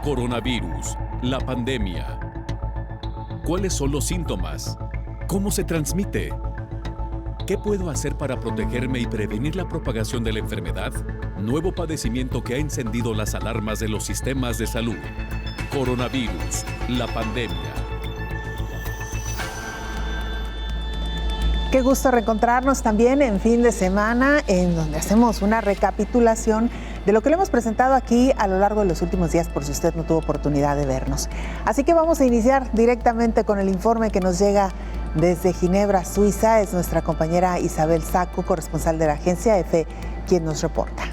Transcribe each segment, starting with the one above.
Coronavirus, la pandemia. ¿Cuáles son los síntomas? ¿Cómo se transmite? ¿Qué puedo hacer para protegerme y prevenir la propagación de la enfermedad? Nuevo padecimiento que ha encendido las alarmas de los sistemas de salud. Coronavirus, la pandemia. Qué gusto reencontrarnos también en fin de semana, en donde hacemos una recapitulación de lo que le hemos presentado aquí a lo largo de los últimos días, por si usted no tuvo oportunidad de vernos. Así que vamos a iniciar directamente con el informe que nos llega desde Ginebra, Suiza. Es nuestra compañera Isabel Saco, corresponsal de la agencia EFE, quien nos reporta.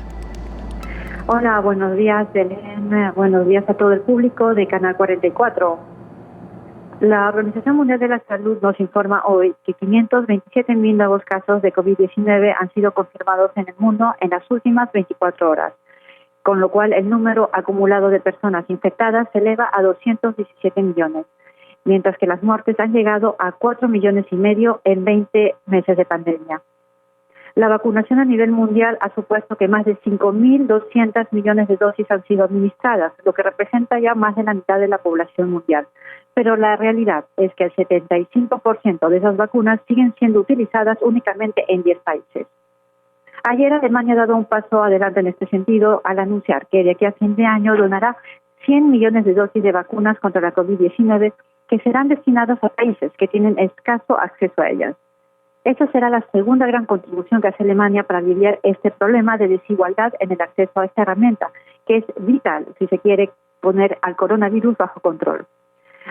Hola, buenos días, Belén. Buenos días a todo el público de Canal 44. La Organización Mundial de la Salud nos informa hoy que 527.000 nuevos casos de COVID-19 han sido confirmados en el mundo en las últimas 24 horas, con lo cual el número acumulado de personas infectadas se eleva a 217 millones, mientras que las muertes han llegado a 4,5 millones en 20 meses de pandemia. La vacunación a nivel mundial ha supuesto que más de 5.200 millones de dosis han sido administradas, lo que representa ya más de la mitad de la población mundial. Pero la realidad es que el 75% de esas vacunas siguen siendo utilizadas únicamente en 10 países. Ayer Alemania ha dado un paso adelante en este sentido al anunciar que de aquí a fin de año donará 100 millones de dosis de vacunas contra la COVID-19 que serán destinadas a países que tienen escaso acceso a ellas. Esa será la segunda gran contribución que hace Alemania para aliviar este problema de desigualdad en el acceso a esta herramienta, que es vital si se quiere poner al coronavirus bajo control.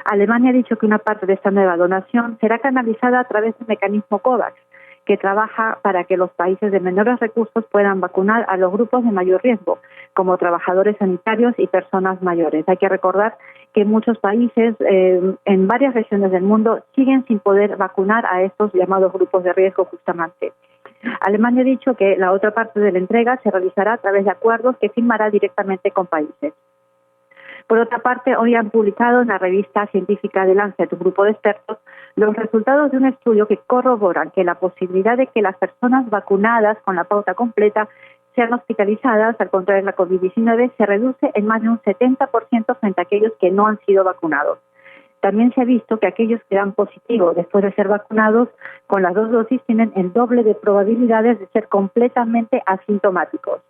Alemania ha dicho que una parte de esta nueva donación será canalizada a través del mecanismo COVAX, que trabaja para que los países de menores recursos puedan vacunar a los grupos de mayor riesgo, como trabajadores sanitarios y personas mayores. Hay que recordar que muchos países en varias regiones del mundo siguen sin poder vacunar a estos llamados grupos de riesgo justamente. Alemania ha dicho que la otra parte de la entrega se realizará a través de acuerdos que firmará directamente con países. Por otra parte, hoy han publicado en la revista científica de Lancet, un grupo de expertos, los resultados de un estudio que corroboran que la posibilidad de que las personas vacunadas con la pauta completa sean hospitalizadas al contraer la COVID-19 se reduce en más de un 70% frente a aquellos que no han sido vacunados. También se ha visto que aquellos que dan positivo después de ser vacunados con las 2 dosis tienen el doble de probabilidades de ser completamente asintomáticos.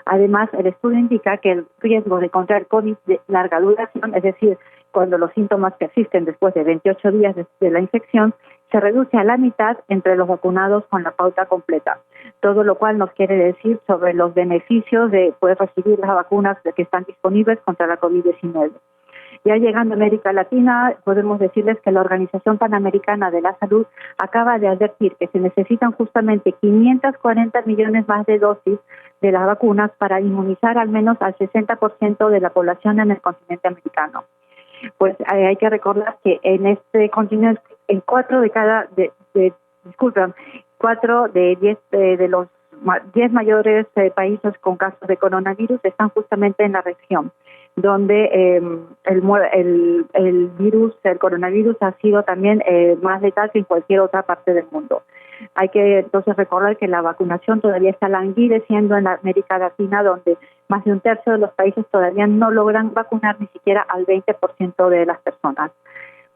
Además, el estudio indica que el riesgo de contraer COVID de larga duración, es decir, cuando los síntomas persisten después de 28 días de la infección, se reduce a la mitad entre los vacunados con la pauta completa. Todo lo cual nos quiere decir sobre los beneficios de poder recibir las vacunas que están disponibles contra la COVID-19. Ya llegando a América Latina, podemos decirles que la Organización Panamericana de la Salud acaba de advertir que se necesitan justamente 540 millones más de dosis de las vacunas para inmunizar al menos al 60% de la población en el continente americano. Pues hay que recordar que en este continente, en 4 de 10 de los 10 mayores países con casos de coronavirus están justamente en la región donde el coronavirus ha sido también más letal que en cualquier otra parte del mundo. Hay que entonces recordar que la vacunación todavía está languideciendo en la América Latina, donde más de un tercio de los países todavía no logran vacunar ni siquiera al 20% de las personas.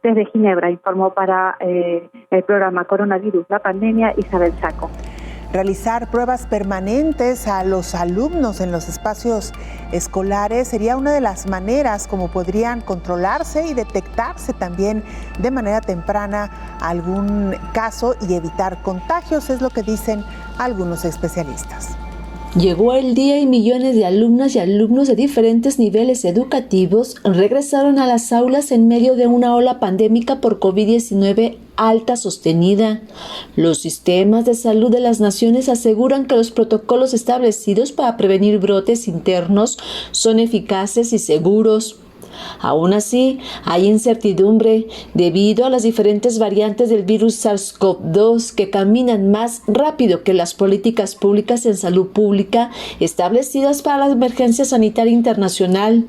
Desde Ginebra informó para el programa Coronavirus, la pandemia, Isabel Saco. Realizar pruebas permanentes a los alumnos en los espacios escolares sería una de las maneras como podrían controlarse y detectarse también de manera temprana algún caso y evitar contagios, es lo que dicen algunos especialistas. Llegó el día y millones de alumnas y alumnos de diferentes niveles educativos regresaron a las aulas en medio de una ola pandémica por COVID-19 alta sostenida. Los sistemas de salud de las naciones aseguran que los protocolos establecidos para prevenir brotes internos son eficaces y seguros. Aún así, hay incertidumbre debido a las diferentes variantes del virus SARS-CoV-2 que caminan más rápido que las políticas públicas en salud pública establecidas para la emergencia sanitaria internacional.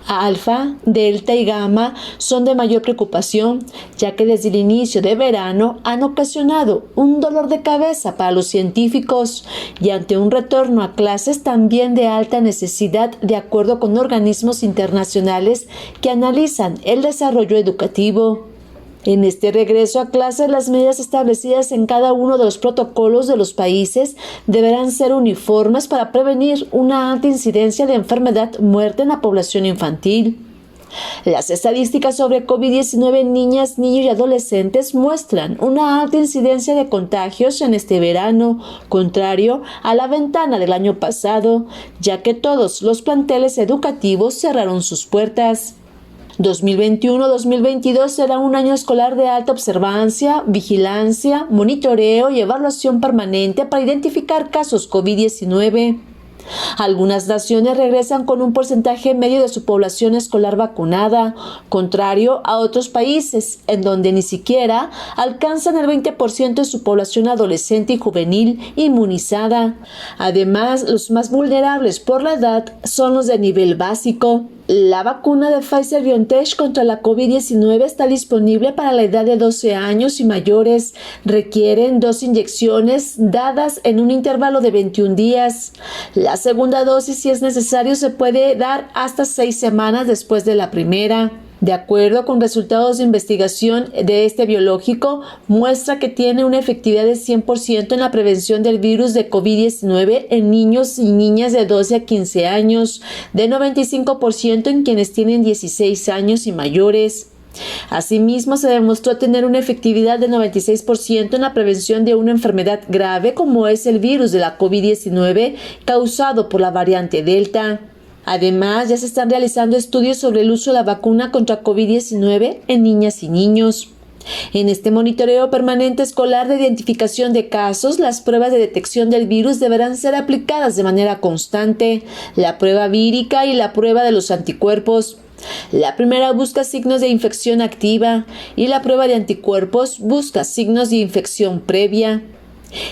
Alfa, delta y gamma son de mayor preocupación, ya que desde el inicio de verano han ocasionado un dolor de cabeza para los científicos y ante un retorno a clases también de alta necesidad, de acuerdo con organismos internacionales que analizan el desarrollo educativo. En este regreso a clases, las medidas establecidas en cada uno de los protocolos de los países deberán ser uniformes para prevenir una alta incidencia de enfermedad muerte en la población infantil. Las estadísticas sobre COVID-19 en niñas, niños y adolescentes muestran una alta incidencia de contagios en este verano, contrario a la ventana del año pasado, ya que todos los planteles educativos cerraron sus puertas. 2021-2022 será un año escolar de alta observancia, vigilancia, monitoreo y evaluación permanente para identificar casos COVID-19. Algunas naciones regresan con un porcentaje medio de su población escolar vacunada, contrario a otros países, en donde ni siquiera alcanzan el 20% de su población adolescente y juvenil inmunizada. Además, los más vulnerables por la edad son los de nivel básico. La vacuna de Pfizer-BioNTech contra la COVID-19 está disponible para la edad de 12 años y mayores. Requieren 2 inyecciones dadas en un intervalo de 21 días. La segunda dosis, si es necesario, se puede dar hasta 6 semanas después de la primera. De acuerdo con resultados de investigación de este biológico, muestra que tiene una efectividad de 100% en la prevención del virus de COVID-19 en niños y niñas de 12 a 15 años, de 95% en quienes tienen 16 años y mayores. Asimismo, se demostró tener una efectividad del 96% en la prevención de una enfermedad grave como es el virus de la COVID-19 causado por la variante Delta. Además, ya se están realizando estudios sobre el uso de la vacuna contra COVID-19 en niñas y niños. En este monitoreo permanente escolar de identificación de casos, las pruebas de detección del virus deberán ser aplicadas de manera constante, la prueba vírica y la prueba de los anticuerpos. La primera busca signos de infección activa y la prueba de anticuerpos busca signos de infección previa.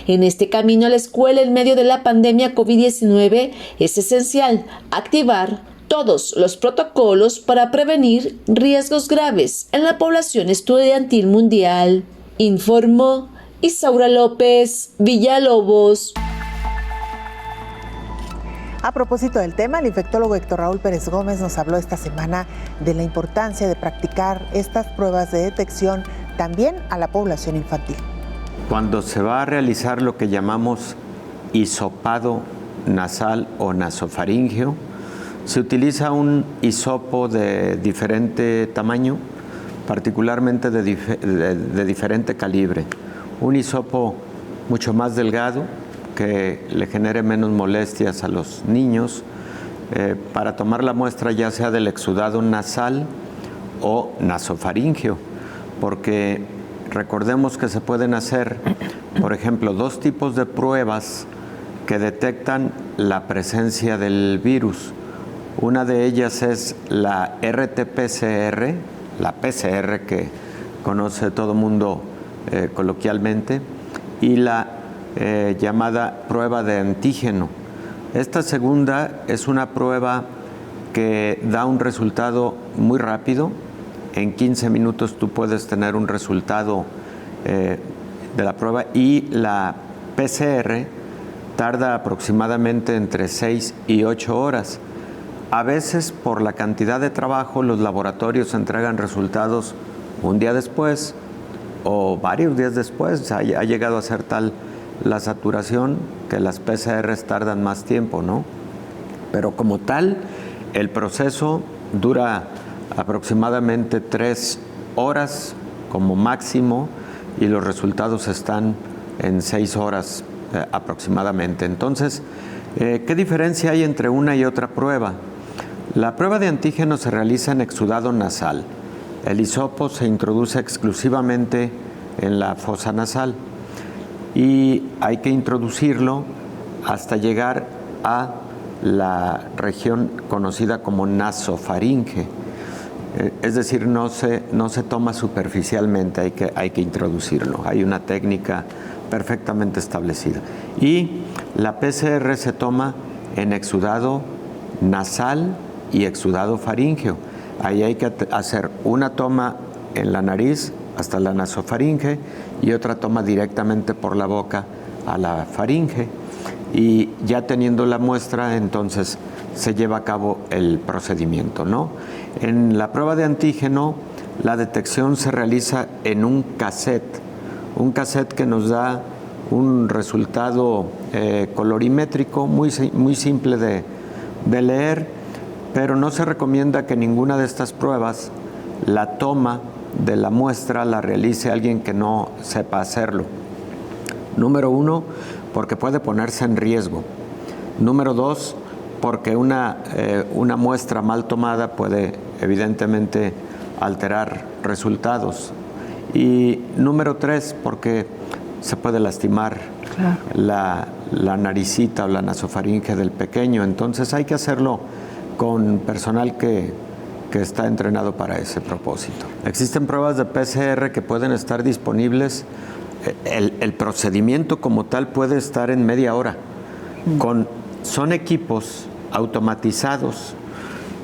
En este camino a la escuela en medio de la pandemia COVID-19 es esencial activar todos los protocolos para prevenir riesgos graves en la población estudiantil mundial, informó Isaura López Villalobos. A propósito del tema, el infectólogo Héctor Raúl Pérez Gómez nos habló esta semana de la importancia de practicar estas pruebas de detección también a la población infantil. Cuando se va a realizar lo que llamamos hisopado nasal o nasofaríngeo, se utiliza un hisopo de diferente tamaño, particularmente de diferente calibre. Un hisopo mucho más delgado, que le genere menos molestias a los niños, para tomar la muestra ya sea del exudado nasal o nasofaríngeo, porque recordemos que se pueden hacer, por ejemplo, 2 tipos de pruebas que detectan la presencia del virus. Una de ellas es la RT-PCR, la PCR que conoce todo el mundo coloquialmente, y la llamada prueba de antígeno. Esta segunda es una prueba que da un resultado muy rápido. En 15 minutos tú puedes tener un resultado de la prueba, y la PCR tarda aproximadamente entre 6 y 8 horas. A veces, por la cantidad de trabajo, los laboratorios entregan resultados un día después o varios días después. Ha llegado a ser tal la saturación que las PCRs tardan más tiempo, ¿no? Pero como tal, el proceso dura aproximadamente 3 horas como máximo, y los resultados están en 6 horas aproximadamente. Entonces, ¿qué diferencia hay entre una y otra prueba? La prueba de antígeno se realiza en exudado nasal. El hisopo se introduce exclusivamente en la fosa nasal y hay que introducirlo hasta llegar a la región conocida como nasofaringe. Es decir, no se toma superficialmente, hay que introducirlo. Hay una técnica perfectamente establecida. Y la PCR se toma en exudado nasal y exudado faríngeo. Ahí hay que hacer una toma en la nariz hasta la nasofaringe y otra toma directamente por la boca a la faringe. Y ya teniendo la muestra, entonces se lleva a cabo el procedimiento, ¿no? En la prueba de antígeno, la detección se realiza en un cassette que nos da un resultado colorimétrico muy simple de leer, pero no se recomienda que ninguna de estas pruebas, la toma de la muestra, la realice alguien que no sepa hacerlo. Número 1, porque puede ponerse en riesgo. Número 2, porque una muestra mal tomada puede evidentemente alterar resultados. Y número 3, porque se puede lastimar la naricita o la nasofaringe del pequeño. Entonces hay que hacerlo con personal que está entrenado para ese propósito. Existen pruebas de PCR que pueden estar disponibles. El procedimiento como tal puede estar en media hora. Son equipos automatizados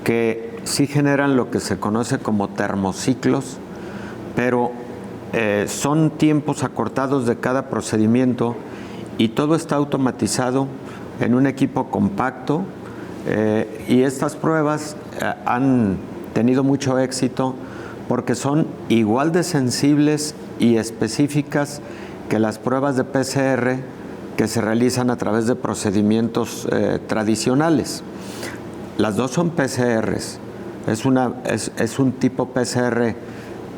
que sí generan lo que se conoce como termociclos, pero son tiempos acortados de cada procedimiento y todo está automatizado en un equipo compacto, y estas pruebas han tenido mucho éxito porque son igual de sensibles y específicas que las pruebas de PCR que se realizan a través de procedimientos tradicionales. Las dos son PCRs, es un tipo PCR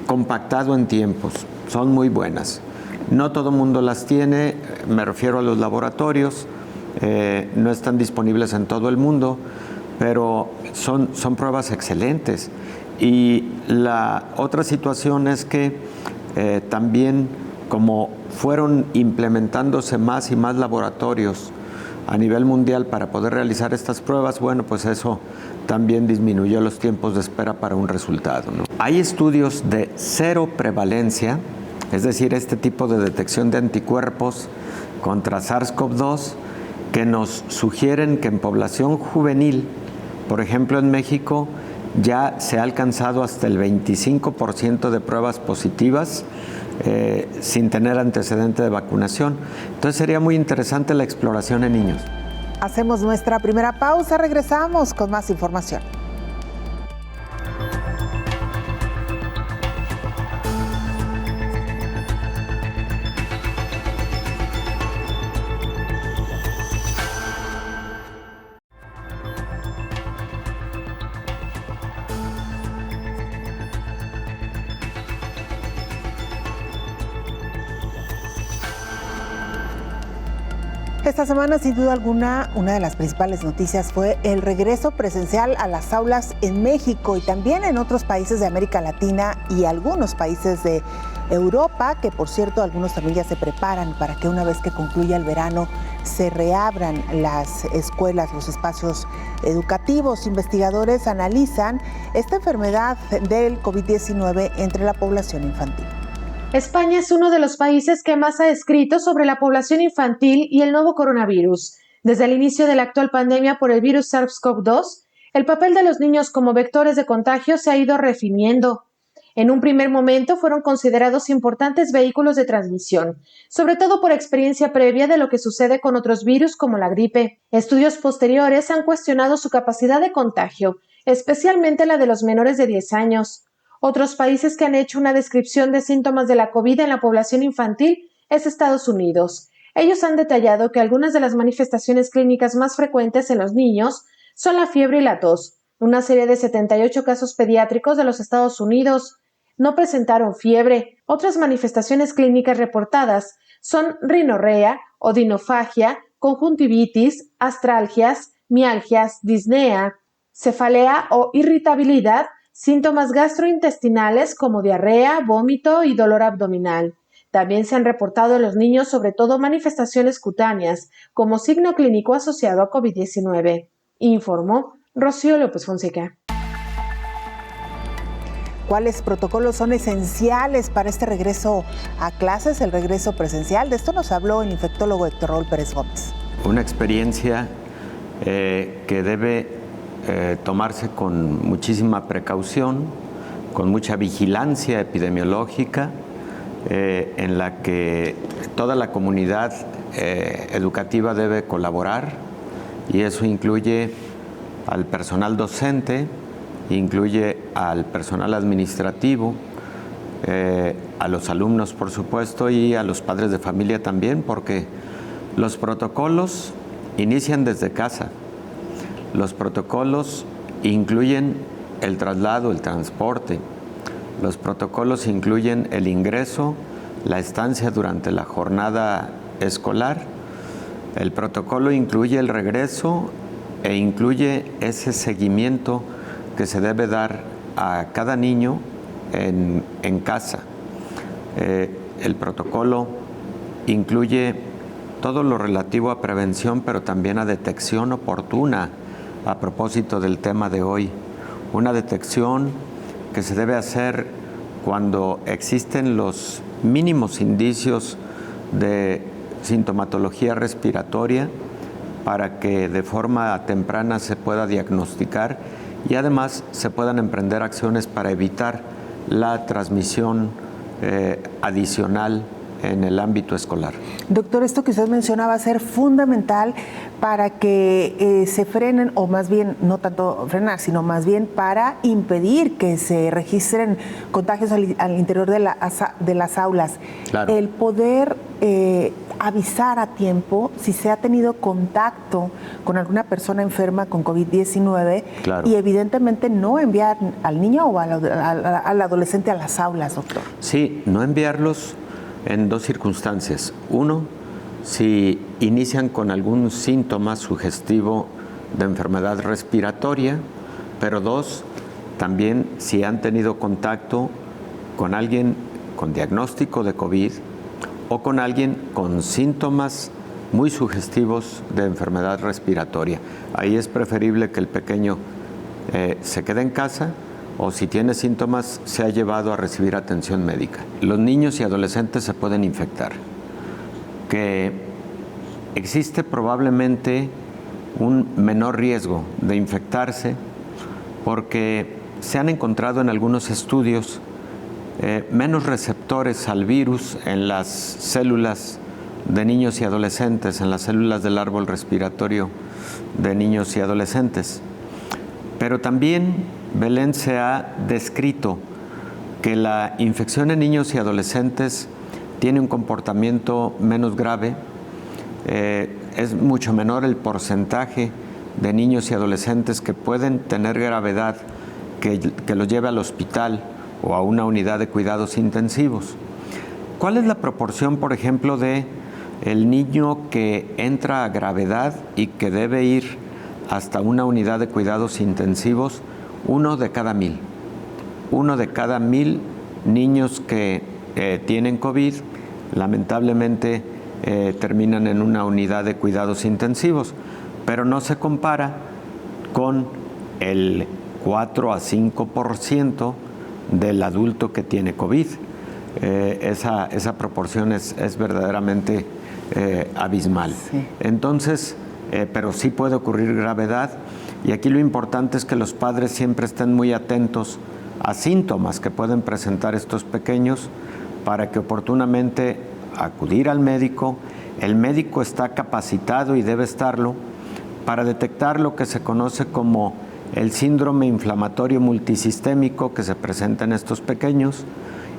compactado en tiempos, son muy buenas. No todo el mundo las tiene, me refiero a los laboratorios, no están disponibles en todo el mundo, pero son pruebas excelentes. Y la otra situación es que también, como fueron implementándose más y más laboratorios a nivel mundial para poder realizar estas pruebas, bueno, pues eso también disminuyó los tiempos de espera para un resultado, ¿no? Hay estudios de cero prevalencia, es decir, este tipo de detección de anticuerpos contra SARS-CoV-2, que nos sugieren que en población juvenil, por ejemplo en México, ya se ha alcanzado hasta el 25% de pruebas positivas sin tener antecedente de vacunación. Entonces sería muy interesante la exploración en niños. Hacemos nuestra primera pausa, regresamos con más información. Esta semana, sin duda alguna, una de las principales noticias fue el regreso presencial a las aulas en México y también en otros países de América Latina y algunos países de Europa, que por cierto algunos también ya se preparan para que una vez que concluya el verano se reabran las escuelas, los espacios educativos. Investigadores analizan esta enfermedad del COVID-19 entre la población infantil. España es uno de los países que más ha escrito sobre la población infantil y el nuevo coronavirus. Desde el inicio de la actual pandemia por el virus SARS-CoV-2, el papel de los niños como vectores de contagio se ha ido refiriendo. En un primer momento fueron considerados importantes vehículos de transmisión, sobre todo por experiencia previa de lo que sucede con otros virus como la gripe. Estudios posteriores han cuestionado su capacidad de contagio, especialmente la de los menores de 10 años. Otros países que han hecho una descripción de síntomas de la COVID en la población infantil es Estados Unidos. Ellos han detallado que algunas de las manifestaciones clínicas más frecuentes en los niños son la fiebre y la tos. Una serie de 78 casos pediátricos de los Estados Unidos no presentaron fiebre. Otras manifestaciones clínicas reportadas son rinorrea, odinofagia, conjuntivitis, astralgias, mialgias, disnea, cefalea o irritabilidad, síntomas gastrointestinales como diarrea, vómito y dolor abdominal. También se han reportado en los niños sobre todo manifestaciones cutáneas como signo clínico asociado a COVID-19, informó Rocío López Fonseca. ¿Cuáles protocolos son esenciales para este regreso a clases, el regreso presencial? De esto nos habló el infectólogo Héctor Raúl Pérez Gómez. Una experiencia que debe tomarse con muchísima precaución, con mucha vigilancia epidemiológica, en la que toda la comunidad educativa debe colaborar, y eso incluye al personal docente, incluye al personal administrativo, a los alumnos, por supuesto, y a los padres de familia también, porque los protocolos inician desde casa. Los protocolos incluyen el traslado, el transporte. Los protocolos incluyen el ingreso, la estancia durante la jornada escolar. El protocolo incluye el regreso e incluye ese seguimiento que se debe dar a cada niño en casa. El protocolo incluye todo lo relativo a prevención, pero también a detección oportuna, a propósito del tema de hoy. Una detección que se debe hacer cuando existen los mínimos indicios de sintomatología respiratoria, para que de forma temprana se pueda diagnosticar y además se puedan emprender acciones para evitar la transmisión adicional en el ámbito escolar. Doctor, esto que usted mencionaba va a ser fundamental para que se frenen, o más bien, no tanto frenar, sino más bien para impedir que se registren contagios al interior de las aulas. Claro. El poder avisar a tiempo si se ha tenido contacto con alguna persona enferma con COVID-19, claro, y evidentemente no enviar al niño o al adolescente a las aulas, doctor. Sí, no enviarlos en dos circunstancias. Uno, si inician con algún síntoma sugestivo de enfermedad respiratoria, pero dos, también si han tenido contacto con alguien con diagnóstico de COVID o con alguien con síntomas muy sugestivos de enfermedad respiratoria. Ahí es preferible que el pequeño se quede en casa, o si tiene síntomas, se ha llevado a recibir atención médica. Los niños y adolescentes se pueden infectar. Que existe probablemente un menor riesgo de infectarse porque se han encontrado en algunos estudios menos receptores al virus en las células de niños y adolescentes, en las células del árbol respiratorio de niños y adolescentes. Pero también Belén, se ha descrito que la infección en niños y adolescentes tiene un comportamiento menos grave, es mucho menor el porcentaje de niños y adolescentes que pueden tener gravedad que los lleve al hospital o a una unidad de cuidados intensivos. ¿Cuál es la proporción, por ejemplo, de el niño que entra a gravedad y que debe ir hasta una unidad de cuidados intensivos? 1 de cada 1000. 1 de cada 1000 niños que tienen COVID, lamentablemente terminan en una unidad de cuidados intensivos, pero no se compara con el 4 a 5% del adulto que tiene COVID. Esa proporción es verdaderamente abismal. Sí. Entonces, pero sí puede ocurrir gravedad. Y aquí lo importante es que los padres siempre estén muy atentos a síntomas que pueden presentar estos pequeños para que oportunamente acudir al médico. El médico está capacitado y debe estarlo para detectar lo que se conoce como el síndrome inflamatorio multisistémico que se presenta en estos pequeños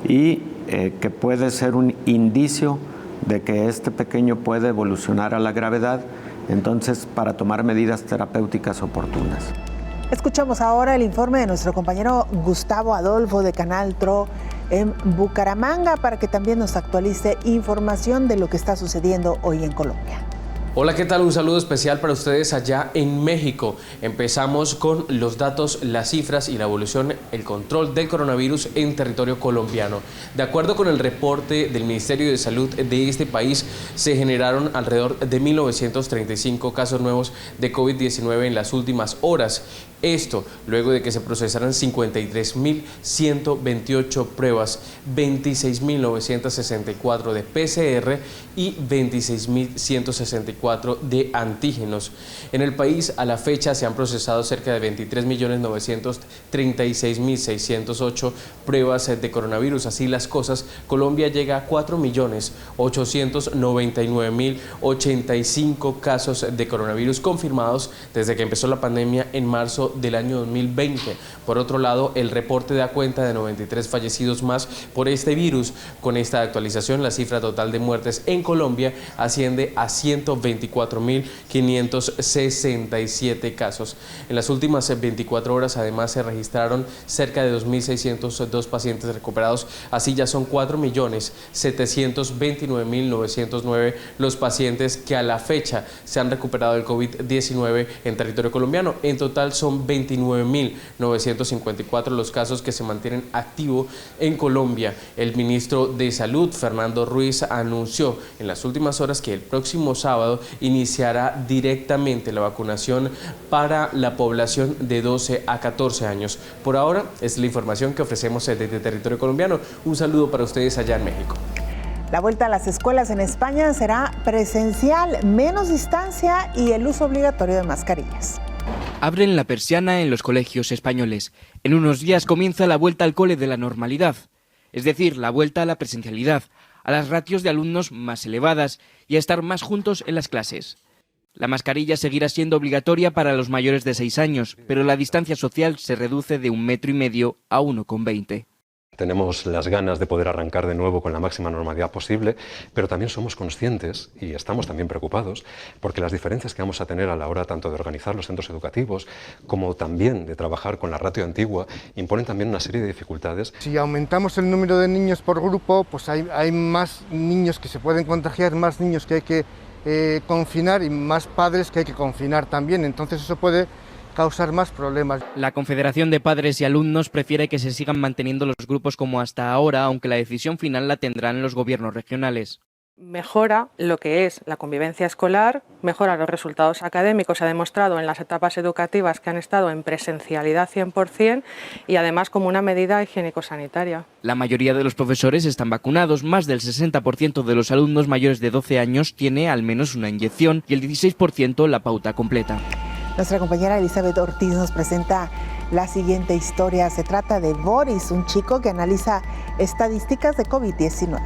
y que puede ser un indicio de que este pequeño puede evolucionar a la gravedad. Entonces, para tomar medidas terapéuticas oportunas. Escuchamos ahora el informe de nuestro compañero Gustavo Adolfo de Canal TRO en Bucaramanga para que también nos actualice información de lo que está sucediendo hoy en Colombia. Hola, ¿qué tal? Un saludo especial para ustedes allá en México. Empezamos con los datos, las cifras y la evolución, el control del coronavirus en territorio colombiano. De acuerdo con el reporte del Ministerio de Salud de este país, se generaron alrededor de 1.935 casos nuevos de COVID-19 en las últimas horas. Esto luego de que se procesaran 53.128 pruebas, 26.964 de PCR y 26.164 de antígenos. En el país a la fecha se han procesado cerca de 23.936.608 pruebas de coronavirus. Así las cosas, Colombia llega a 4.899.085 casos de coronavirus confirmados desde que empezó la pandemia en marzo del año 2020. Por otro lado, el reporte da cuenta de 93 fallecidos más por este virus. Con esta actualización, la cifra total de muertes en Colombia asciende a 124.567 casos. En las últimas 24 horas, además, se registraron cerca de 2.602 pacientes recuperados. Así ya son 4.729.909 los pacientes que a la fecha se han recuperado del COVID-19 en territorio colombiano. En total son 29.954 los casos que se mantienen activos en Colombia. El ministro de Salud, Fernando Ruiz, anunció en las últimas horas que el próximo sábado iniciará directamente la vacunación para la población de 12 a 14 años. Por ahora, es la información que ofrecemos desde territorio colombiano. Un saludo para ustedes allá en México. La vuelta a las escuelas en España será presencial, menos distancia y el uso obligatorio de mascarillas. Abren la persiana en los colegios españoles. En unos días comienza la vuelta al cole de la normalidad, es decir, la vuelta a la presencialidad, a las ratios de alumnos más elevadas y a estar más juntos en las clases. La mascarilla seguirá siendo obligatoria para los mayores de 6 años, pero la distancia social se reduce de 1,5 metros a 1,20. Tenemos las ganas de poder arrancar de nuevo con la máxima normalidad posible, pero también somos conscientes y estamos también preocupados porque las diferencias que vamos a tener a la hora tanto de organizar los centros educativos como también de trabajar con la ratio antigua imponen también una serie de dificultades. Si aumentamos el número de niños por grupo, pues hay más niños que se pueden contagiar, más niños que hay que confinar y más padres que hay que confinar también, entonces eso puede causar más problemas. La Confederación de Padres y Alumnos prefiere que se sigan manteniendo los grupos como hasta ahora, aunque la decisión final la tendrán los gobiernos regionales. Mejora lo que es la convivencia escolar, mejora los resultados académicos, se ha demostrado en las etapas educativas que han estado en presencialidad 100% y además como una medida higiénico-sanitaria. La mayoría de los profesores están vacunados, más del 60% de los alumnos mayores de 12 años tiene al menos una inyección y el 16% la pauta completa. Nuestra compañera Elizabeth Ortiz nos presenta la siguiente historia. Se trata de Boris, un chico que analiza estadísticas de COVID-19.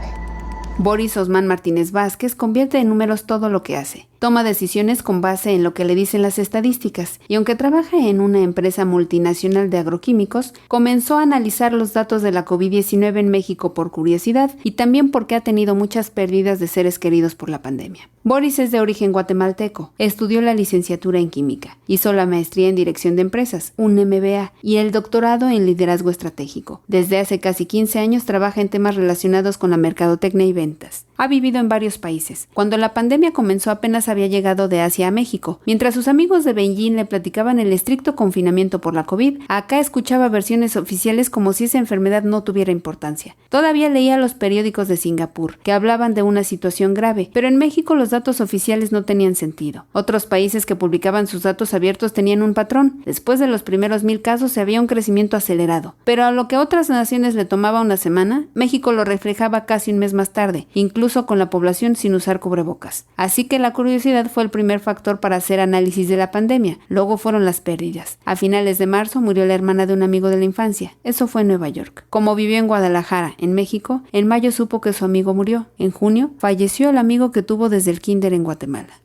Boris Osman Martínez Vázquez convierte en números todo lo que hace. Toma decisiones con base en lo que le dicen las estadísticas y aunque trabaja en una empresa multinacional de agroquímicos, comenzó a analizar los datos de la COVID-19 en México por curiosidad y también porque ha tenido muchas pérdidas de seres queridos por la pandemia. Boris es de origen guatemalteco, estudió la licenciatura en química, hizo la maestría en dirección de empresas, un MBA, y el doctorado en liderazgo estratégico. Desde hace casi 15 años trabaja en temas relacionados con la mercadotecnia y ventas. Ha vivido en varios países. Cuando la pandemia comenzó apenas había llegado de Asia a México. Mientras sus amigos de Beijing le platicaban el estricto confinamiento por la COVID, acá escuchaba versiones oficiales como si esa enfermedad no tuviera importancia. Todavía leía los periódicos de Singapur, que hablaban de una situación grave, pero en México los datos oficiales no tenían sentido. Otros países que publicaban sus datos abiertos tenían un patrón. Después de los primeros 1,000 casos se había un crecimiento acelerado. Pero a lo que a otras naciones le tomaba una semana, México lo reflejaba casi un mes más tarde, incluso con la población sin usar cubrebocas. Así que la curiosidad fue el primer factor para hacer análisis de la pandemia. Luego fueron las pérdidas. A finales de marzo murió la hermana de un amigo de la infancia. Eso fue en Nueva York. Como vivió en Guadalajara, en México, en mayo supo que su amigo murió. En junio falleció el amigo que tuvo desde el kinder en Guatemala.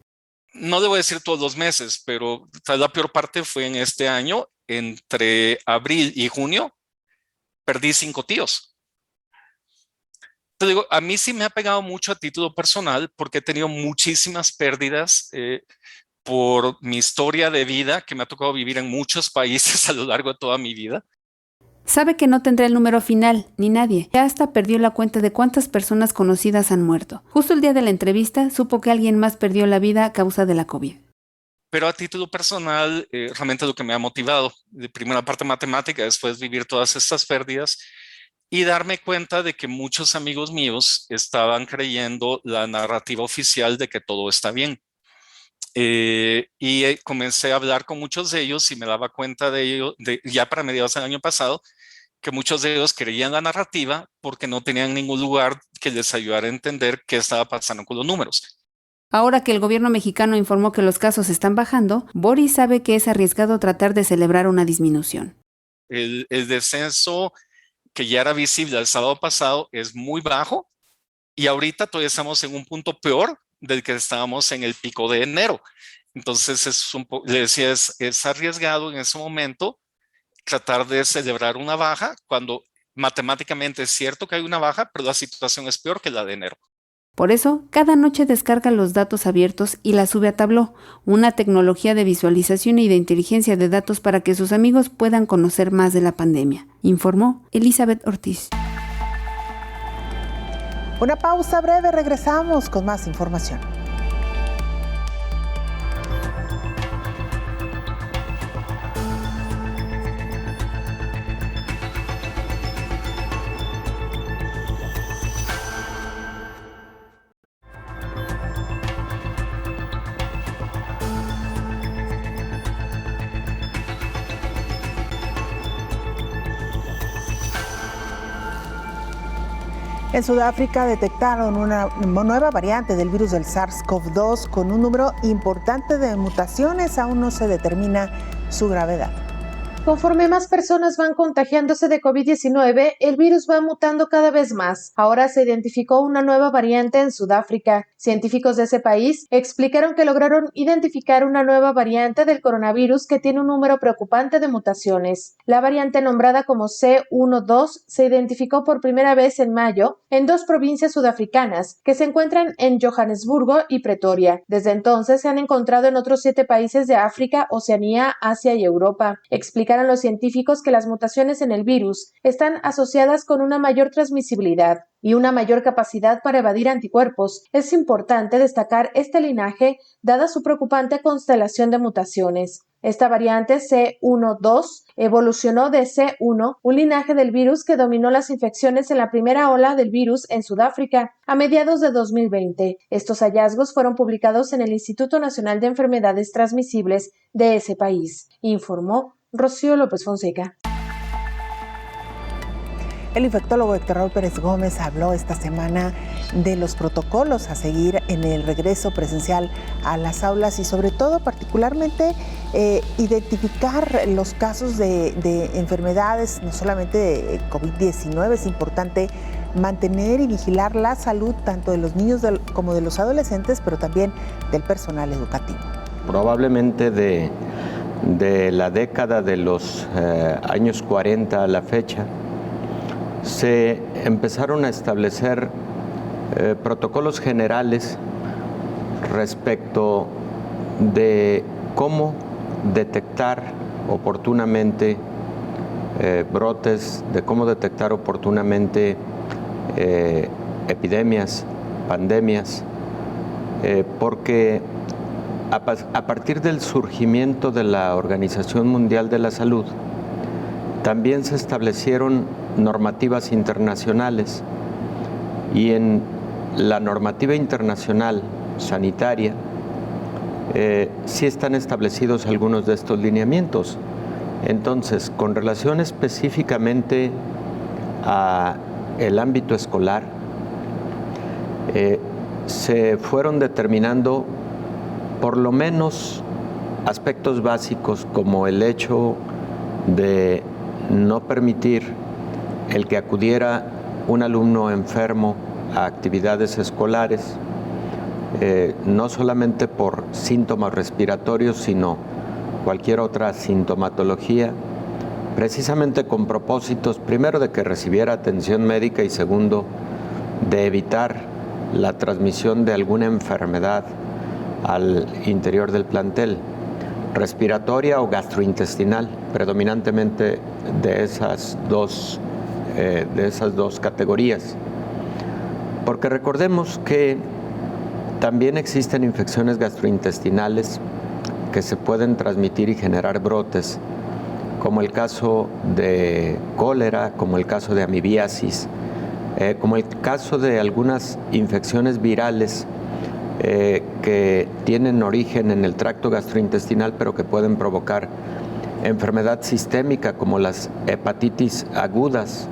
No debo decir todos los meses, pero la peor parte fue en este año. Entre abril y junio perdí 5 tíos. Te digo, a mí sí me ha pegado mucho a título personal porque he tenido muchísimas pérdidas por mi historia de vida, que me ha tocado vivir en muchos países a lo largo de toda mi vida. Sabe que no tendrá el número final, ni nadie. Ya hasta perdió la cuenta de cuántas personas conocidas han muerto. Justo el día de la entrevista supo que alguien más perdió la vida a causa de la COVID. Pero a título personal, realmente lo que me ha motivado, de primera parte matemática, después vivir todas estas pérdidas, y darme cuenta de que muchos amigos míos estaban creyendo la narrativa oficial de que todo está bien. comencé a hablar con muchos de ellos y me daba cuenta de ello, ya para mediados del año pasado, que muchos de ellos creían la narrativa porque no tenían ningún lugar que les ayudara a entender qué estaba pasando con los números. Ahora que el gobierno mexicano informó que los casos están bajando, Boris sabe que es arriesgado tratar de celebrar una disminución. El descenso que ya era visible el sábado pasado es muy bajo y ahorita todavía estamos en un punto peor del que estábamos en el pico de enero. Entonces, le decía, es arriesgado en ese momento tratar de celebrar una baja cuando matemáticamente es cierto que hay una baja, pero la situación es peor que la de enero. Por eso, cada noche descarga los datos abiertos y la sube a Tableau, una tecnología de visualización y de inteligencia de datos para que sus amigos puedan conocer más de la pandemia, informó Elizabeth Ortiz. Una pausa breve, regresamos con más información. En Sudáfrica detectaron una nueva variante del virus del SARS-CoV-2 con un número importante de mutaciones. Aún no se determina su gravedad. Conforme más personas van contagiándose de COVID-19, el virus va mutando cada vez más. Ahora se identificó una nueva variante en Sudáfrica. Científicos de ese país explicaron que lograron identificar una nueva variante del coronavirus que tiene un número preocupante de mutaciones. La variante nombrada como C12 se identificó por primera vez en mayo en 2 provincias sudafricanas que se encuentran en Johannesburgo y Pretoria. Desde entonces se han encontrado en otros 7 países de África, Oceanía, Asia y Europa. Explicaron los científicos que las mutaciones en el virus están asociadas con una mayor transmisibilidad y una mayor capacidad para evadir anticuerpos. Es importante destacar este linaje dada su preocupante constelación de mutaciones. Esta variante C12 evolucionó de C1, un linaje del virus que dominó las infecciones en la primera ola del virus en Sudáfrica a mediados de 2020. Estos hallazgos fueron publicados en el Instituto Nacional de Enfermedades Transmisibles de ese país, informó Rocío López Fonseca. El infectólogo Héctor Raúl Pérez Gómez habló esta semana de los protocolos a seguir en el regreso presencial a las aulas y sobre todo particularmente identificar los casos de enfermedades, no solamente de COVID-19. Es importante mantener y vigilar la salud tanto de los niños como de los adolescentes, pero también del personal educativo. Probablemente de la década de los años 40 a la fecha, se empezaron a establecer protocolos generales respecto de cómo detectar oportunamente brotes, de cómo detectar oportunamente epidemias, pandemias, porque a partir del surgimiento de la Organización Mundial de la Salud, también se establecieron normativas internacionales y en la normativa internacional sanitaria sí están establecidos algunos de estos lineamientos. Entonces, con relación específicamente a el ámbito escolar, se fueron determinando por lo menos aspectos básicos como el hecho de no permitir el que acudiera un alumno enfermo a actividades escolares, no solamente por síntomas respiratorios, sino cualquier otra sintomatología, precisamente con propósitos, primero, de que recibiera atención médica y segundo, de evitar la transmisión de alguna enfermedad al interior del plantel, respiratoria o gastrointestinal, predominantemente de esas dos categorías. Porque recordemos que también existen infecciones gastrointestinales que se pueden transmitir y generar brotes, como el caso de cólera, como el caso de amibiasis, como el caso de algunas infecciones virales que tienen origen en el tracto gastrointestinal, pero que pueden provocar enfermedad sistémica como las hepatitis agudas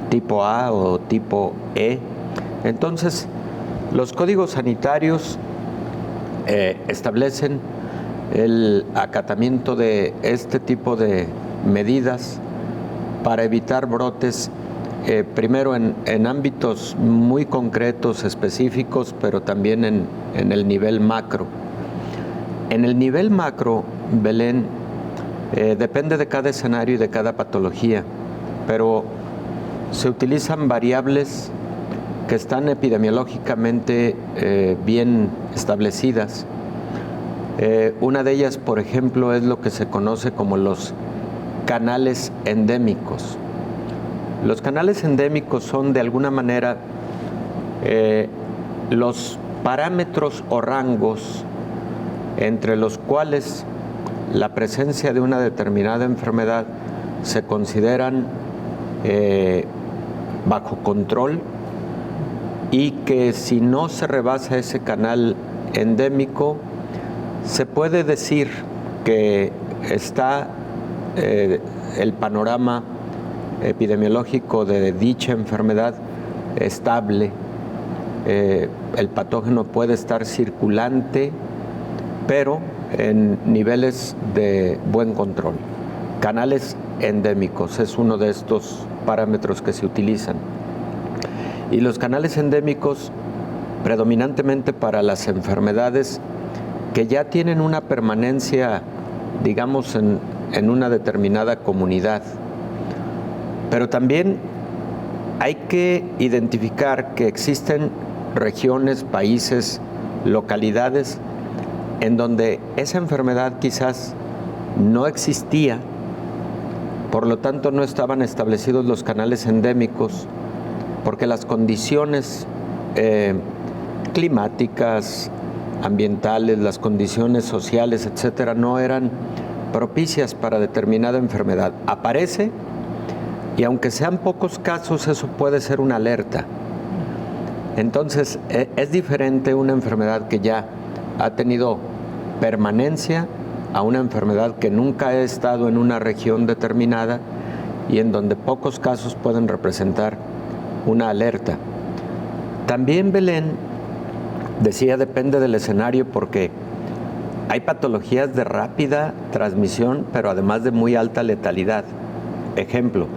tipo A o tipo E. Entonces, los códigos sanitarios establecen el acatamiento de este tipo de medidas para evitar brotes, primero en ámbitos muy concretos, específicos, pero también en el nivel macro. En el nivel macro, Belén, depende de cada escenario y de cada patología, pero se utilizan variables que están epidemiológicamente bien establecidas. Una de ellas, por ejemplo, es lo que se conoce como los canales endémicos. Los canales endémicos son, de alguna manera, los parámetros o rangos entre los cuales la presencia de una determinada enfermedad se consideran bajo control, y que si no se rebasa ese canal endémico, se puede decir que está el panorama epidemiológico de dicha enfermedad estable. El patógeno puede estar circulante, pero en niveles de buen control. Canales endémicos es uno de estos parámetros que se utilizan. Y los canales endémicos, predominantemente para las enfermedades que ya tienen una permanencia, digamos, en una determinada comunidad. Pero también hay que identificar que existen regiones, países, localidades en donde esa enfermedad quizás no existía, por lo tanto no estaban establecidos los canales endémicos, porque las condiciones climáticas, ambientales, las condiciones sociales, etcétera, no eran propicias para determinada enfermedad. Aparece, y aunque sean pocos casos, eso puede ser una alerta. Entonces, es diferente una enfermedad que ya ha tenido permanencia a una enfermedad que nunca ha estado en una región determinada y en donde pocos casos pueden representar una alerta. También, Belén, decía, depende del escenario, porque hay patologías de rápida transmisión, pero además de muy alta letalidad. Ejemplo,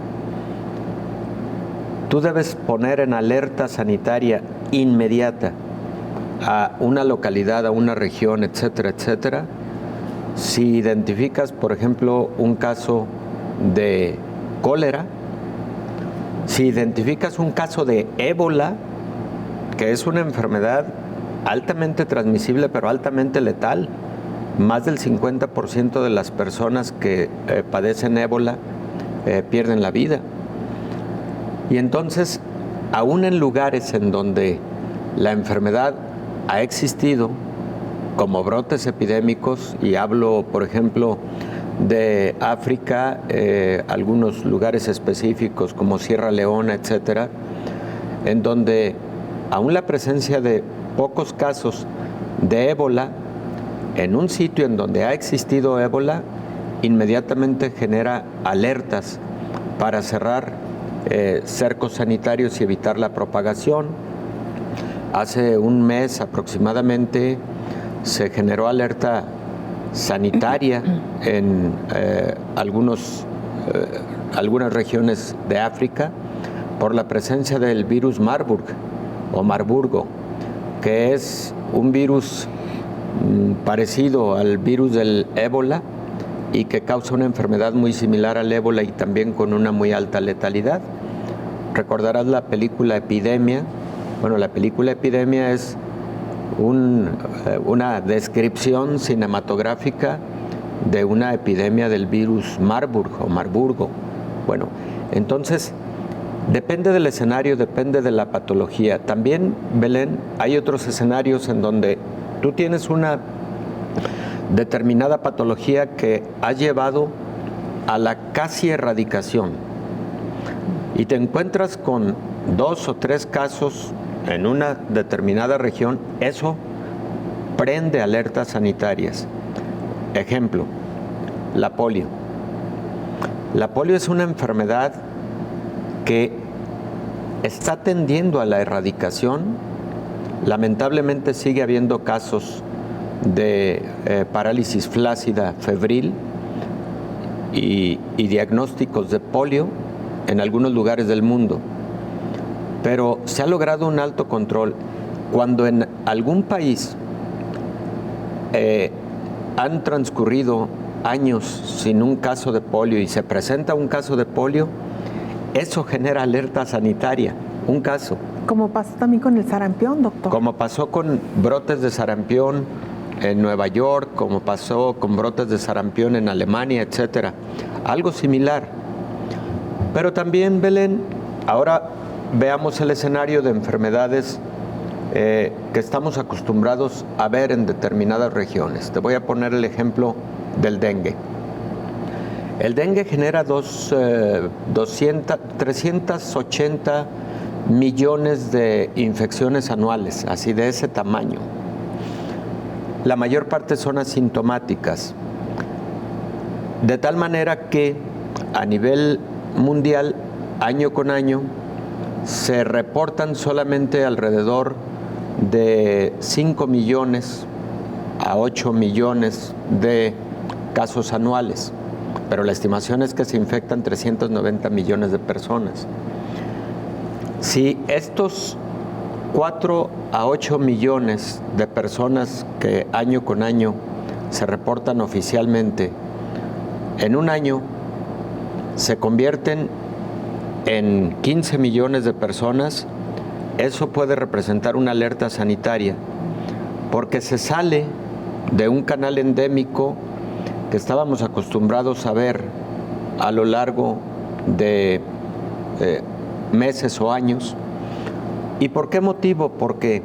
tú debes poner en alerta sanitaria inmediata a una localidad, a una región, etcétera, etcétera, si identificas, por ejemplo, un caso de cólera, si identificas un caso de ébola, que es una enfermedad altamente transmisible, pero altamente letal. Más del 50% de las personas que padecen ébola pierden la vida. Y entonces, aún en lugares en donde la enfermedad ha existido, como brotes epidémicos, y hablo, por ejemplo, de África, algunos lugares específicos como Sierra Leona, etcétera, en donde aún la presencia de pocos casos de ébola en un sitio en donde ha existido ébola, inmediatamente genera alertas para cerrar cercos sanitarios y evitar la propagación. Hace un mes aproximadamente se generó alerta sanitaria en algunas regiones de África por la presencia del virus Marburg o Marburgo, que es un virus parecido al virus del ébola y que causa una enfermedad muy similar al ébola y también con una muy alta letalidad. Recordarás la película Epidemia. Bueno, la película Epidemia es una descripción cinematográfica de una epidemia del virus Marburg o Marburgo. Bueno, entonces, depende del escenario, depende de la patología. También, Belén, hay otros escenarios en donde tú tienes una determinada patología que ha llevado a la casi erradicación y te encuentras con 2 o 3 casos en una determinada región. Eso prende alertas sanitarias. Ejemplo, la polio. La polio es una enfermedad que está tendiendo a la erradicación. Lamentablemente sigue habiendo casos de parálisis flácida febril y diagnósticos de polio en algunos lugares del mundo. Pero se ha logrado un alto control. Cuando en algún país han transcurrido años sin un caso de polio y se presenta un caso de polio, eso genera alerta sanitaria, un caso. Como pasó también con el sarampión, doctor. Como pasó con brotes de sarampión en Nueva York, como pasó con brotes de sarampión en Alemania, etcétera. Algo similar. Pero también, Belén, ahora veamos el escenario de enfermedades que estamos acostumbrados a ver en determinadas regiones. Te voy a poner el ejemplo del dengue. El dengue genera 380 millones de infecciones anuales, así de ese tamaño. La mayor parte son asintomáticas. De tal manera que a nivel mundial, año con año, se reportan solamente alrededor de 5 millones a 8 millones de casos anuales, pero la estimación es que se infectan 390 millones de personas. Si estos 4 a 8 millones de personas que año con año se reportan oficialmente, en un año se convierten en 15 millones de personas, eso puede representar una alerta sanitaria, porque se sale de un canal endémico que estábamos acostumbrados a ver a lo largo de meses o años. ¿Y por qué motivo? Porque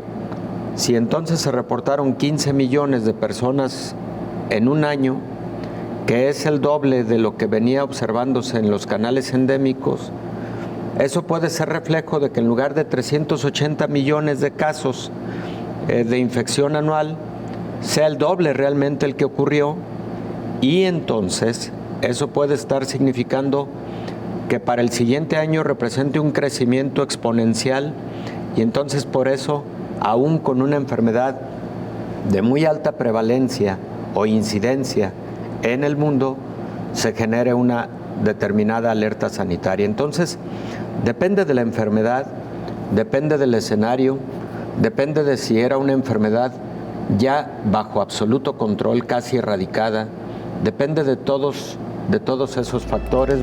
si entonces se reportaron 15 millones de personas en un año, que es el doble de lo que venía observándose en los canales endémicos, eso puede ser reflejo de que en lugar de 380 millones de casos de infección anual, sea el doble realmente el que ocurrió, y entonces eso puede estar significando que para el siguiente año represente un crecimiento exponencial, y entonces por eso, aún con una enfermedad de muy alta prevalencia o incidencia en el mundo, se genere una determinada alerta sanitaria. Entonces, depende de la enfermedad, depende del escenario, depende de si era una enfermedad ya bajo absoluto control, casi erradicada, depende de todos esos factores.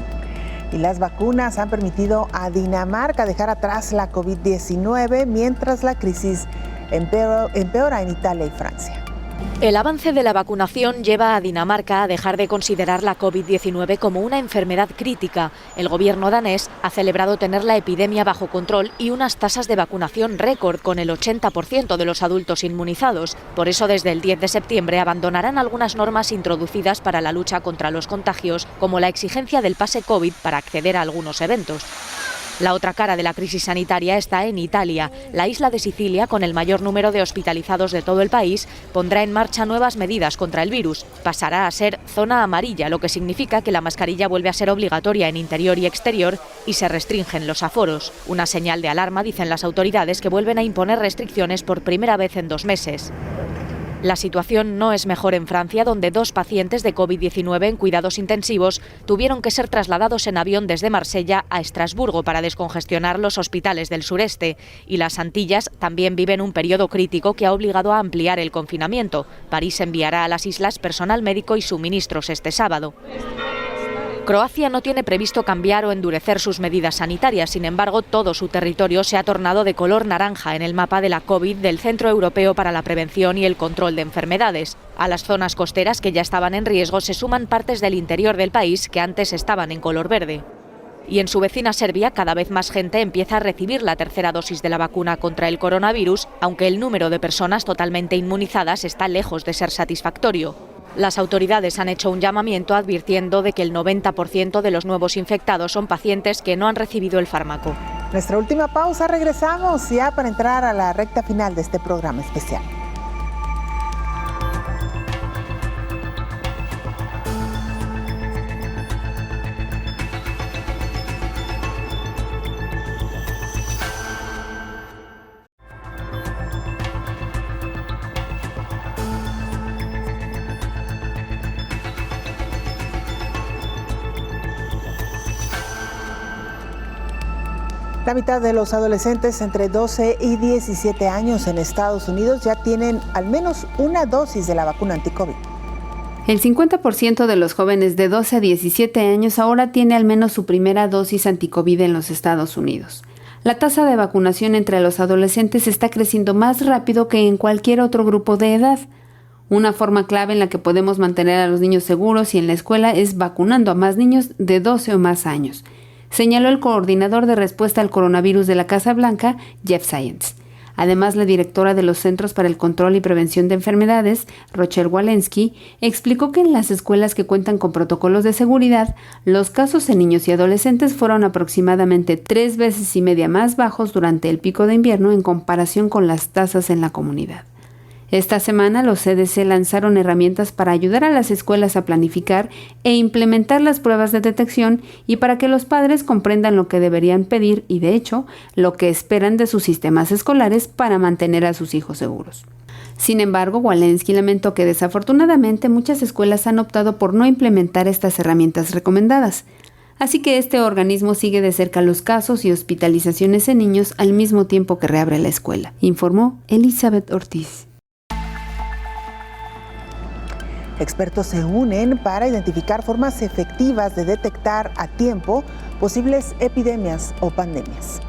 Y las vacunas han permitido a Dinamarca dejar atrás la COVID-19 mientras la crisis empeora en Italia y Francia. El avance de la vacunación lleva a Dinamarca a dejar de considerar la COVID-19 como una enfermedad crítica. El gobierno danés ha celebrado tener la epidemia bajo control y unas tasas de vacunación récord con el 80% de los adultos inmunizados. Por eso, desde el 10 de septiembre abandonarán algunas normas introducidas para la lucha contra los contagios, como la exigencia del pase COVID para acceder a algunos eventos. La otra cara de la crisis sanitaria está en Italia. La isla de Sicilia, con el mayor número de hospitalizados de todo el país, pondrá en marcha nuevas medidas contra el virus. Pasará a ser zona amarilla, lo que significa que la mascarilla vuelve a ser obligatoria en interior y exterior y se restringen los aforos. Una señal de alarma, dicen las autoridades, que vuelven a imponer restricciones por primera vez en 2 meses. La situación no es mejor en Francia, donde 2 pacientes de COVID-19 en cuidados intensivos tuvieron que ser trasladados en avión desde Marsella a Estrasburgo para descongestionar los hospitales del sureste. Y las Antillas también viven un periodo crítico que ha obligado a ampliar el confinamiento. París enviará a las islas personal médico y suministros este sábado. Croacia no tiene previsto cambiar o endurecer sus medidas sanitarias. Sin embargo, todo su territorio se ha tornado de color naranja en el mapa de la COVID del Centro Europeo para la Prevención y el Control de Enfermedades. A las zonas costeras que ya estaban en riesgo se suman partes del interior del país que antes estaban en color verde. Y en su vecina Serbia, cada vez más gente empieza a recibir la tercera dosis de la vacuna contra el coronavirus, aunque el número de personas totalmente inmunizadas está lejos de ser satisfactorio. Las autoridades han hecho un llamamiento advirtiendo de que el 90% de los nuevos infectados son pacientes que no han recibido el fármaco. Nuestra última pausa, regresamos ya para entrar a la recta final de este programa especial. La mitad de los adolescentes entre 12 y 17 años en Estados Unidos ya tienen al menos una dosis de la vacuna anti-COVID. El 50% de los jóvenes de 12 a 17 años ahora tiene al menos su primera dosis anti-COVID en los Estados Unidos. La tasa de vacunación entre los adolescentes está creciendo más rápido que en cualquier otro grupo de edad. Una forma clave en la que podemos mantener a los niños seguros y en la escuela es vacunando a más niños de 12 o más años, señaló el coordinador de respuesta al coronavirus de la Casa Blanca, Jeff Zients. Además, la directora de los Centros para el Control y Prevención de Enfermedades, Rochelle Walensky, explicó que en las escuelas que cuentan con protocolos de seguridad, los casos en niños y adolescentes fueron aproximadamente 3,5 veces más bajos durante el pico de invierno en comparación con las tasas en la comunidad. Esta semana los CDC lanzaron herramientas para ayudar a las escuelas a planificar e implementar las pruebas de detección y para que los padres comprendan lo que deberían pedir y, de hecho, lo que esperan de sus sistemas escolares para mantener a sus hijos seguros. Sin embargo, Walensky lamentó que desafortunadamente muchas escuelas han optado por no implementar estas herramientas recomendadas. Así que este organismo sigue de cerca los casos y hospitalizaciones en niños al mismo tiempo que reabre la escuela, informó Elizabeth Ortiz. Expertos se unen para identificar formas efectivas de detectar a tiempo posibles epidemias o pandemias.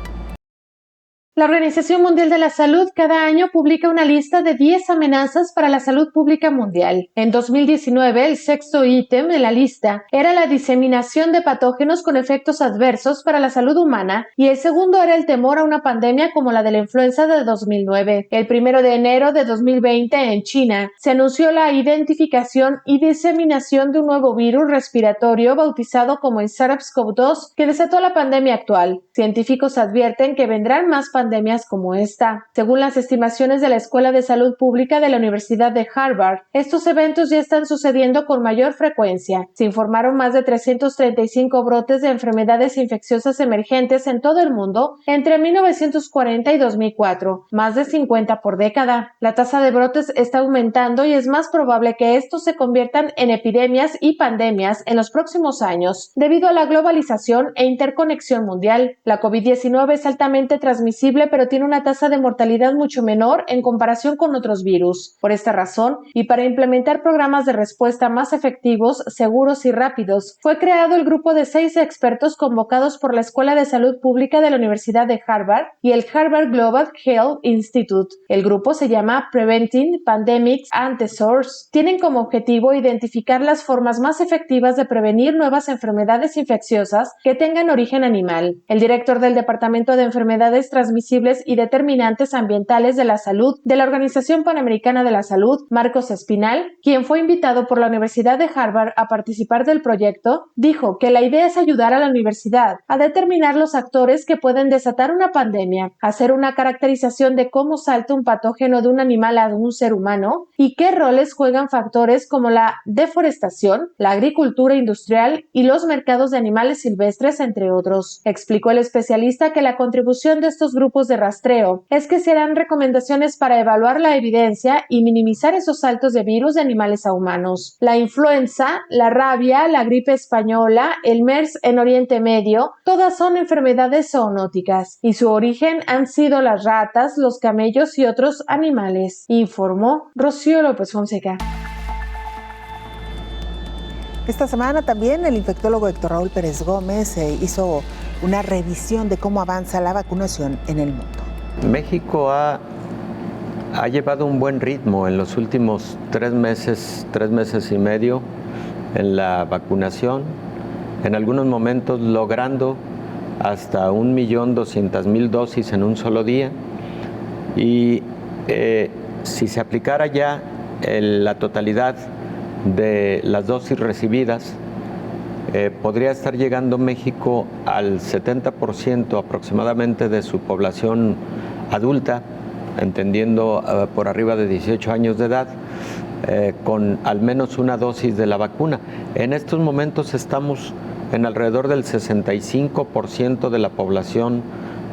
La Organización Mundial de la Salud cada año publica una lista de 10 amenazas para la salud pública mundial. En 2019, el sexto ítem de la lista era la diseminación de patógenos con efectos adversos para la salud humana y el segundo era el temor a una pandemia como la de la influenza de 2009. El 1 de enero de 2020 en China se anunció la identificación y diseminación de un nuevo virus respiratorio bautizado como el SARS-CoV-2 que desató la pandemia actual. Científicos advierten que vendrán más pandemias como esta. Según las estimaciones de la Escuela de Salud Pública de la Universidad de Harvard, estos eventos ya están sucediendo con mayor frecuencia. Se informaron más de 335 brotes de enfermedades infecciosas emergentes en todo el mundo entre 1940 y 2004, más de 50 por década. La tasa de brotes está aumentando y es más probable que estos se conviertan en epidemias y pandemias en los próximos años, debido a la globalización e interconexión mundial. La COVID-19 es altamente transmisible, pero tiene una tasa de mortalidad mucho menor en comparación con otros virus. Por esta razón, y para implementar programas de respuesta más efectivos, seguros y rápidos, fue creado el grupo de 6 expertos convocados por la Escuela de Salud Pública de la Universidad de Harvard y el Harvard Global Health Institute. El grupo se llama Preventing Pandemics and the Source. Tienen como objetivo identificar las formas más efectivas de prevenir nuevas enfermedades infecciosas que tengan origen animal. El director del Departamento de Enfermedades Transmisibles y Determinantes Ambientales de la Salud de la Organización Panamericana de la Salud, Marcos Espinal, quien fue invitado por la Universidad de Harvard a participar del proyecto, dijo que la idea es ayudar a la universidad a determinar los actores que pueden desatar una pandemia, hacer una caracterización de cómo salta un patógeno de un animal a un ser humano y qué roles juegan factores como la deforestación, la agricultura industrial y los mercados de animales silvestres, entre otros. Explicó el especialista que la contribución de estos grupos de rastreo es que se harán recomendaciones para evaluar la evidencia y minimizar esos saltos de virus de animales a humanos. La influenza, la rabia, la gripe española, el MERS en Oriente Medio, todas son enfermedades zoonóticas y su origen han sido las ratas, los camellos y otros animales, informó Rocío López Fonseca. Esta semana también el infectólogo Héctor Raúl Pérez Gómez hizo una revisión de cómo avanza la vacunación en el mundo. México ha llevado un buen ritmo en los últimos 3 meses y medio en la vacunación, en algunos momentos logrando hasta 1.200.000 dosis en un solo día. Y si se aplicara ya la totalidad de las dosis recibidas, podría estar llegando México al 70% aproximadamente de su población adulta, entendiendo por arriba de 18 años de edad, con al menos una dosis de la vacuna. En estos momentos estamos en alrededor del 65% de la población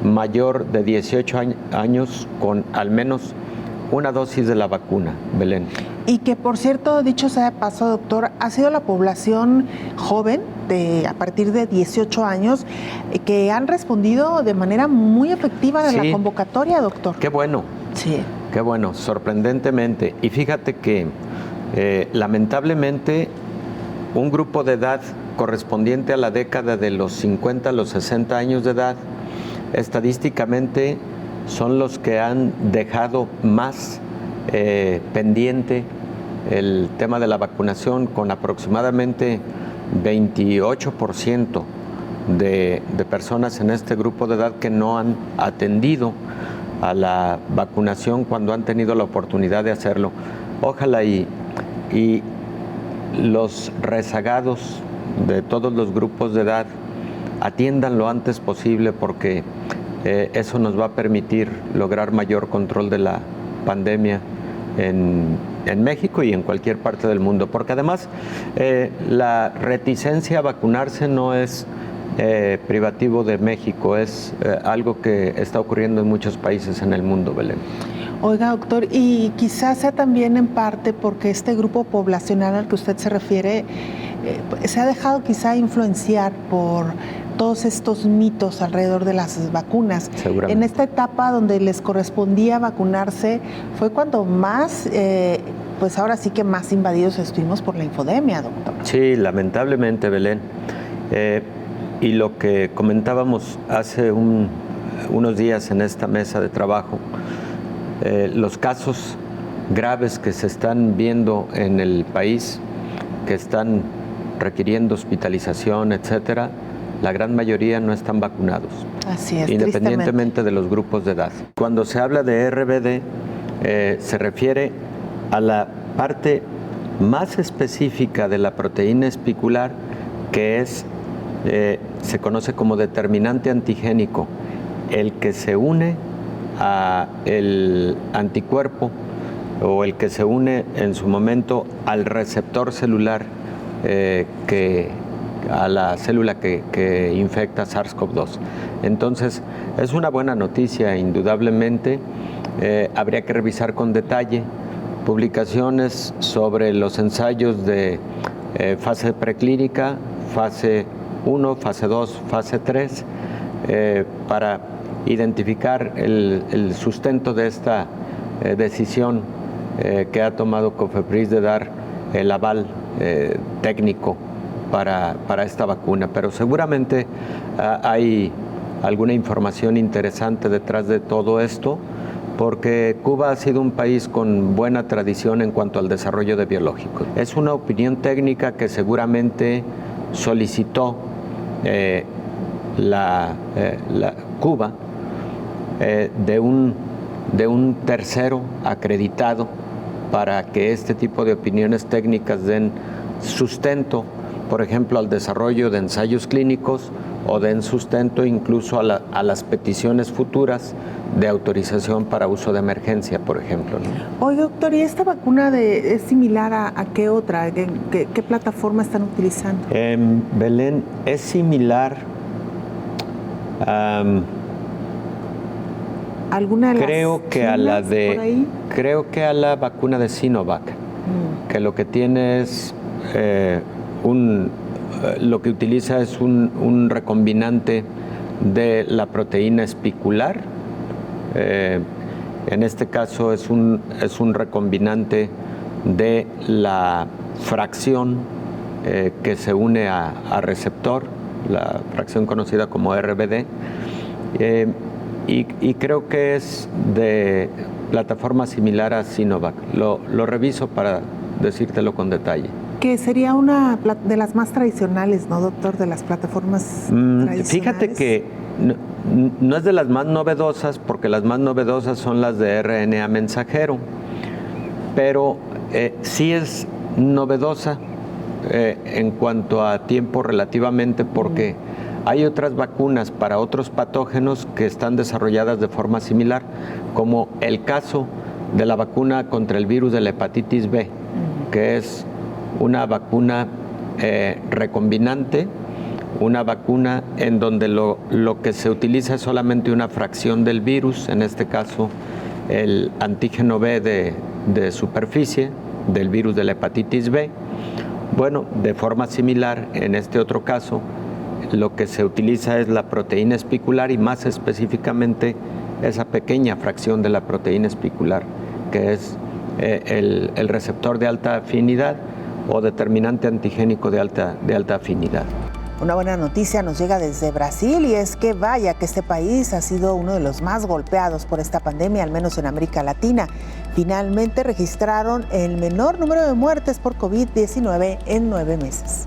mayor de 18 años con al menos una dosis de la vacuna, Belén. Y que, por cierto, dicho sea de paso, doctor, ha sido la población joven a partir de 18 años que han respondido de manera muy efectiva a la convocatoria, doctor. Qué bueno. Sí. Qué bueno, sorprendentemente. Y fíjate que lamentablemente un grupo de edad correspondiente a la década de los 50 a los 60 años de edad, estadísticamente son los que han dejado más pendiente el tema de la vacunación, con aproximadamente 28% de personas en este grupo de edad que no han atendido a la vacunación cuando han tenido la oportunidad de hacerlo. Ojalá y los rezagados de todos los grupos de edad atiendan lo antes posible, porque eso nos va a permitir lograr mayor control de la pandemia en México y en cualquier parte del mundo, porque además la reticencia a vacunarse no es privativo de México, es algo que está ocurriendo en muchos países en el mundo, Belén. Oiga, doctor, y quizás sea también en parte porque este grupo poblacional al que usted se refiere se ha dejado quizá influenciar por todos estos mitos alrededor de las vacunas. En esta etapa donde les correspondía vacunarse fue cuando más, pues ahora sí que más invadidos estuvimos por la infodemia, doctor. Sí, lamentablemente, Belén. Y lo que comentábamos hace unos días en esta mesa de trabajo, los casos graves que se están viendo en el país, que están requiriendo hospitalización, etcétera, la gran mayoría no están vacunados. Así es, independientemente de los grupos de edad. Cuando se habla de RBD, se refiere a la parte más específica de la proteína espicular, que es, se conoce como determinante antigénico, el que se une a el anticuerpo o el que se une en su momento al receptor celular a la célula que infecta SARS-CoV-2. Entonces, es una buena noticia, indudablemente. Habría que revisar con detalle publicaciones sobre los ensayos de fase preclínica, fase 1, fase 2, fase 3, para identificar el sustento de esta decisión que ha tomado COFEPRIS de dar el aval técnico para esta vacuna. Pero seguramente hay alguna información interesante detrás de todo esto, porque Cuba ha sido un país con buena tradición en cuanto al desarrollo de biológicos. Es una opinión técnica que seguramente solicitó Cuba de un tercero acreditado para que este tipo de opiniones técnicas den sustento, por ejemplo, al desarrollo de ensayos clínicos, o den sustento incluso a las peticiones futuras de autorización para uso de emergencia, por ejemplo, ¿no? Oye, doctor, ¿y esta vacuna es similar a qué otra? ¿Qué plataforma están utilizando? Belén, es similar ¿alguna de creo que a la por ahí? Creo que a la vacuna de Sinovac, que lo que tiene es lo que utiliza es un recombinante de la proteína espicular. En este caso es un recombinante de la fracción que se une a receptor, la fracción conocida como RBD, y creo que es de plataforma similar a Sinovac. Lo reviso para decírtelo con detalle. Que sería una de las más tradicionales, ¿no, doctor? De las plataformas tradicionales. Fíjate que no es de las más novedosas, porque las más novedosas son las de RNA mensajero, pero sí es novedosa en cuanto a tiempo relativamente, porque hay otras vacunas para otros patógenos que están desarrolladas de forma similar, como el caso de la vacuna contra el virus de la hepatitis B, que es una vacuna recombinante, una vacuna en donde lo que se utiliza es solamente una fracción del virus, en este caso el antígeno B de superficie del virus de la hepatitis B, Bueno, de forma similar, en este otro caso, lo que se utiliza es la proteína espicular y más específicamente esa pequeña fracción de la proteína espicular, que es el receptor de alta afinidad o determinante antigénico de alta afinidad. Una buena noticia nos llega desde Brasil y es que vaya que este país ha sido uno de los más golpeados por esta pandemia, al menos en América Latina. Finalmente registraron el menor número de muertes por COVID-19 en 9 meses.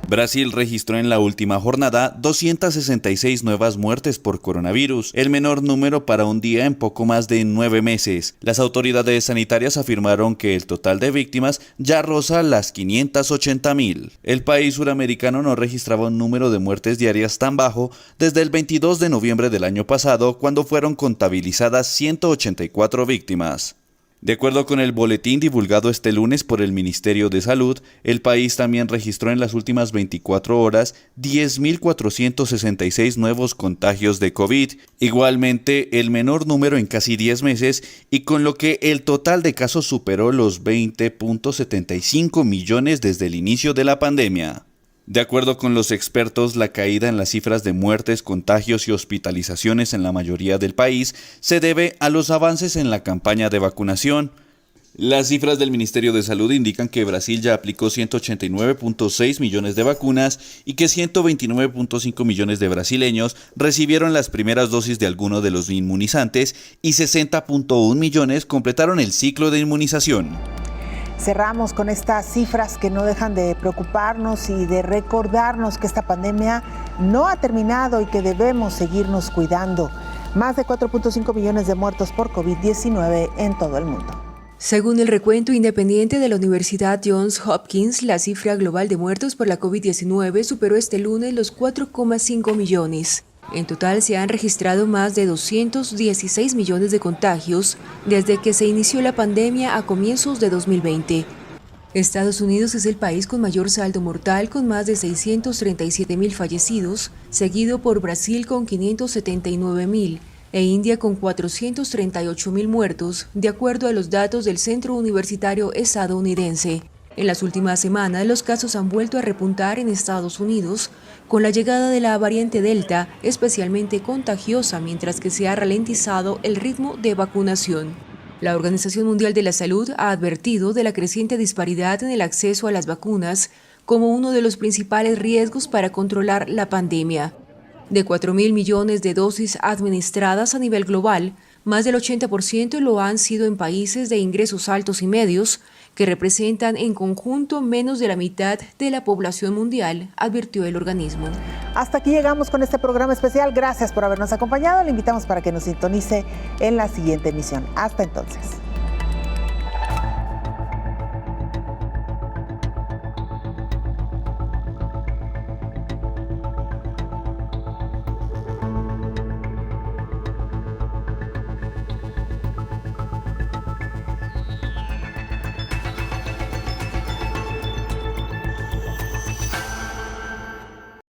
Brasil registró en la última jornada 266 nuevas muertes por coronavirus, el menor número para un día en poco más de 9 meses. Las autoridades sanitarias afirmaron que el total de víctimas ya roza las 580.000. El país suramericano no registraba un número de muertes diarias tan bajo desde el 22 de noviembre del año pasado, cuando fueron contabilizadas 184 víctimas. De acuerdo con el boletín divulgado este lunes por el Ministerio de Salud, el país también registró en las últimas 24 horas 10.466 nuevos contagios de COVID, igualmente el menor número en casi 10 meses, y con lo que el total de casos superó los 20.75 millones desde el inicio de la pandemia. De acuerdo con los expertos, la caída en las cifras de muertes, contagios y hospitalizaciones en la mayoría del país se debe a los avances en la campaña de vacunación. Las cifras del Ministerio de Salud indican que Brasil ya aplicó 189.6 millones de vacunas y que 129.5 millones de brasileños recibieron las primeras dosis de alguno de los inmunizantes y 60.1 millones completaron el ciclo de inmunización. Cerramos con estas cifras que no dejan de preocuparnos y de recordarnos que esta pandemia no ha terminado y que debemos seguirnos cuidando. Más de 4.5 millones de muertos por COVID-19 en todo el mundo. Según el recuento independiente de la Universidad Johns Hopkins, la cifra global de muertos por la COVID-19 superó este lunes los 4,5 millones. En total se han registrado más de 216 millones de contagios desde que se inició la pandemia a comienzos de 2020. Estados Unidos es el país con mayor saldo mortal, con más de 637.000 fallecidos, seguido por Brasil con 579.000 e India con 438.000 muertos, de acuerdo a los datos del Centro Universitario Estadounidense. En las últimas semanas, los casos han vuelto a repuntar en Estados Unidos con la llegada de la variante Delta, especialmente contagiosa, mientras que se ha ralentizado el ritmo de vacunación. La Organización Mundial de la Salud ha advertido de la creciente disparidad en el acceso a las vacunas como uno de los principales riesgos para controlar la pandemia. De 4.000 millones de dosis administradas a nivel global, más del 80% lo han sido en países de ingresos altos y medios, que representan en conjunto menos de la mitad de la población mundial, advirtió el organismo. Hasta aquí llegamos con este programa especial. Gracias por habernos acompañado. Le invitamos para que nos sintonice en la siguiente emisión. Hasta entonces.